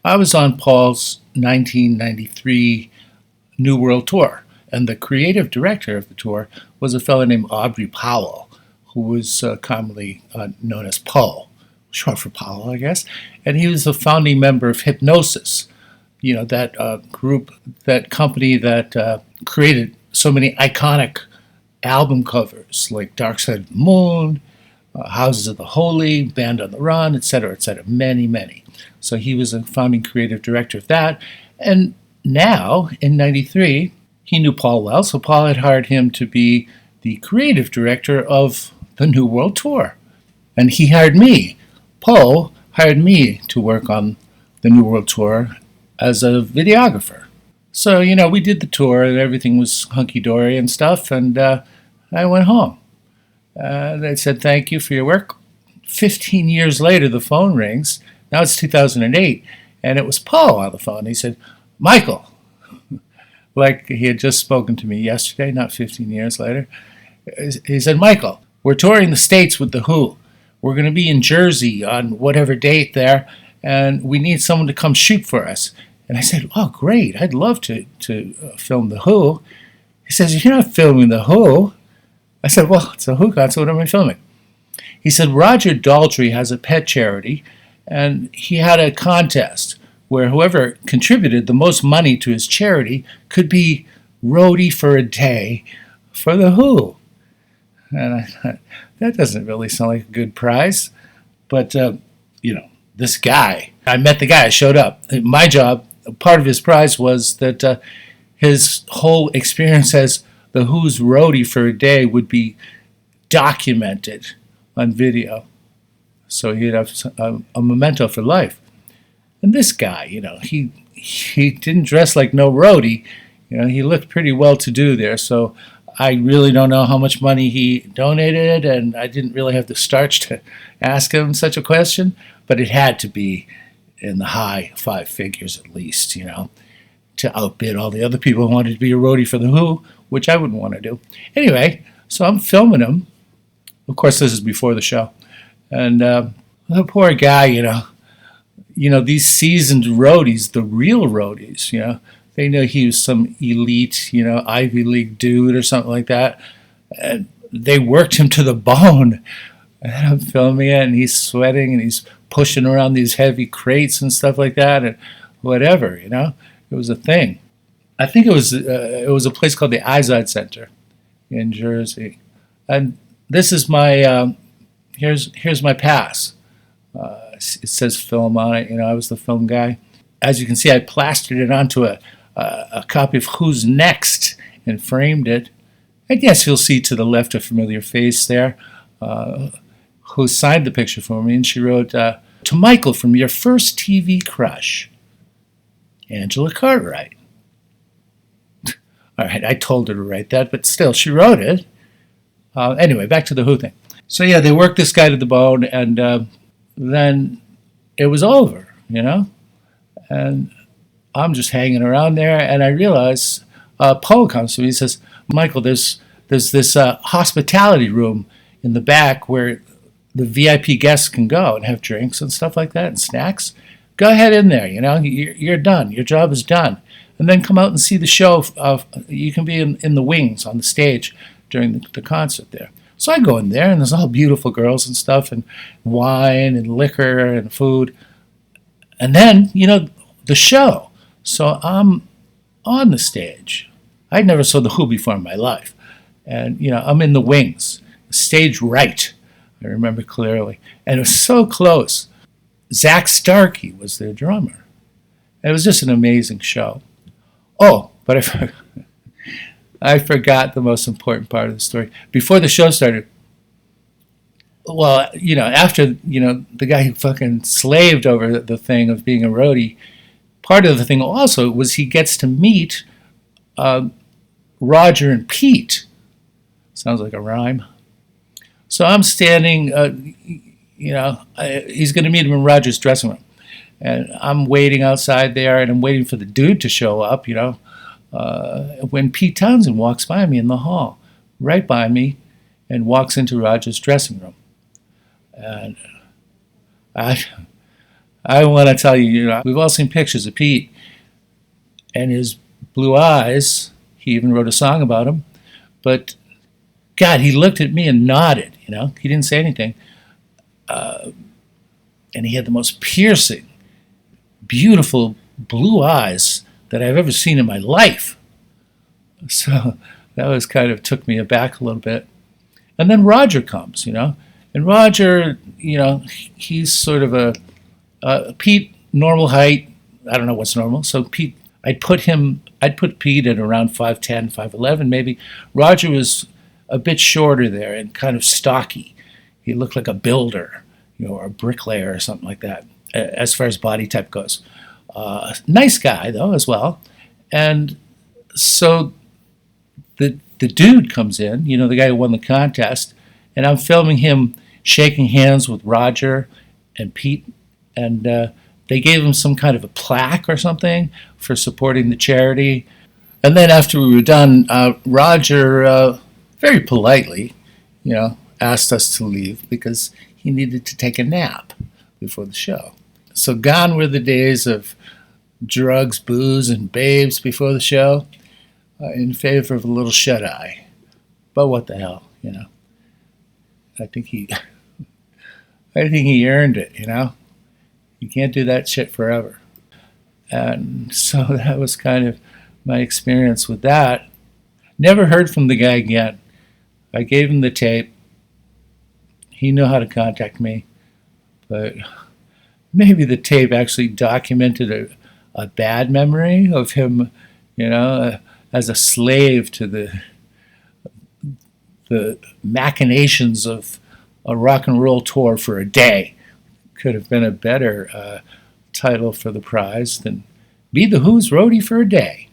I was on Paul's 1993 New World Tour, and the creative director of the tour was a fellow named Aubrey Powell, who was commonly known as Paul, short for Powell, I guess. And he was a founding member of Hypnosis, that group, that company that created so many iconic album covers like Dark Side of the Moon, Houses of the Holy, Band on the Run, etc., many, many. So he was a founding creative director of that. And now, in 93, he knew Paul well, so Paul had hired him to be the creative director of the New World Tour. And he hired me. Paul hired me to work on the New World Tour as a videographer. So, we did the tour and everything was hunky-dory and stuff, and I went home. They said, thank you for your work. 15 years later, the phone rings. Now it's 2008, and it was Paul on the phone. He said, Michael, like he had just spoken to me yesterday, not 15 years later. He said, Michael, we're touring the States with The Who. We're going to be in Jersey on whatever date there, and we need someone to come shoot for us. And I said, oh, great. I'd love to film The Who. He says, you're not filming The Who. I said, well, it's a Who concert. What am I filming? He said, Roger Daltrey has a pet charity, and he had a contest where whoever contributed the most money to his charity could be roadie for a day for The Who. And I thought, that doesn't really sound like a good prize. But, this guy, I met the guy, I showed up. My job, part of his prize was that his whole experience as The Who's roadie for a day would be documented on video. So he'd have a memento for life. And this guy, he didn't dress like no roadie. He looked pretty well-to-do there. So I really don't know how much money he donated, and I didn't really have the starch to ask him such a question. But it had to be in the high five figures at least, to outbid all the other people who wanted to be a roadie for The Who, which I wouldn't want to do. Anyway, so I'm filming him. Of course, this is before the show. And the poor guy, these seasoned roadies, the real roadies, they know he was some elite, Ivy League dude or something like that. And they worked him to the bone. And I'm filming it, and he's sweating, and he's pushing around these heavy crates and stuff like that, and whatever, It was a thing. I think it was a place called the Izod Center in Jersey. And this is my, here's my pass. It says film on it. I was the film guy. As you can see, I plastered it onto a copy of Who's Next and framed it. I guess you'll see to the left a familiar face there, who signed the picture for me, and she wrote, to Michael from your first TV crush, Angela Cartwright. All right, I told her to write that, but still, she wrote it. Anyway, back to the Who thing. So yeah, they worked this guy to the bone, and then it was over, And I'm just hanging around there, and I realize Paul comes to me. He says, Michael, there's this hospitality room in the back where the VIP guests can go and have drinks and stuff like that and snacks. Go ahead in there, you're done. Your job is done. And then come out and see the show. You can be in the wings on the stage during the concert there. So I go in there, and there's all beautiful girls and stuff, and wine and liquor and food. And then, the show. So I'm on the stage. I'd never saw The Who before in my life. And, I'm in the wings, stage right. I remember clearly. And it was so close. Zach Starkey was their drummer. And it was just an amazing show. Oh, but I forgot the most important part of the story. Before the show started, well, after, the guy who fucking slaved over the thing of being a roadie, part of the thing also was he gets to meet Roger and Pete. Sounds like a rhyme. So I'm standing, he's going to meet him in Roger's dressing room. And I'm waiting outside there, and I'm waiting for the dude to show up, when Pete Townsend walks by me in the hall, right by me, and walks into Roger's dressing room. And I want to tell you, we've all seen pictures of Pete and his blue eyes. He even wrote a song about him. But, God, he looked at me and nodded, He didn't say anything. And he had the most piercing, beautiful blue eyes that I've ever seen in my life. So that was kind of took me aback a little bit. And then Roger comes, And Roger, he's sort of a Pete, normal height. I don't know what's normal. So Pete, I'd put Pete at around 5'10", 5'11", maybe. Roger was a bit shorter there and kind of stocky. He looked like a builder, or a bricklayer or something like that, as far as body type goes. Nice guy, though, as well. And so the dude comes in, the guy who won the contest, and I'm filming him shaking hands with Roger and Pete, and they gave him some kind of a plaque or something for supporting the charity. And then after we were done, Roger very politely, asked us to leave because he needed to take a nap before the show. So gone were the days of drugs, booze, and babes before the show, in favor of a little shut-eye. But what the hell, I think he earned it, You can't do that shit forever. And so that was kind of my experience with that. Never heard from the guy again. I gave him the tape. He knew how to contact me, but maybe the tape actually documented a bad memory of him, as a slave to the machinations of a rock and roll tour for a day. Could have been a better title for the prize than Be the Who's Roadie for a Day.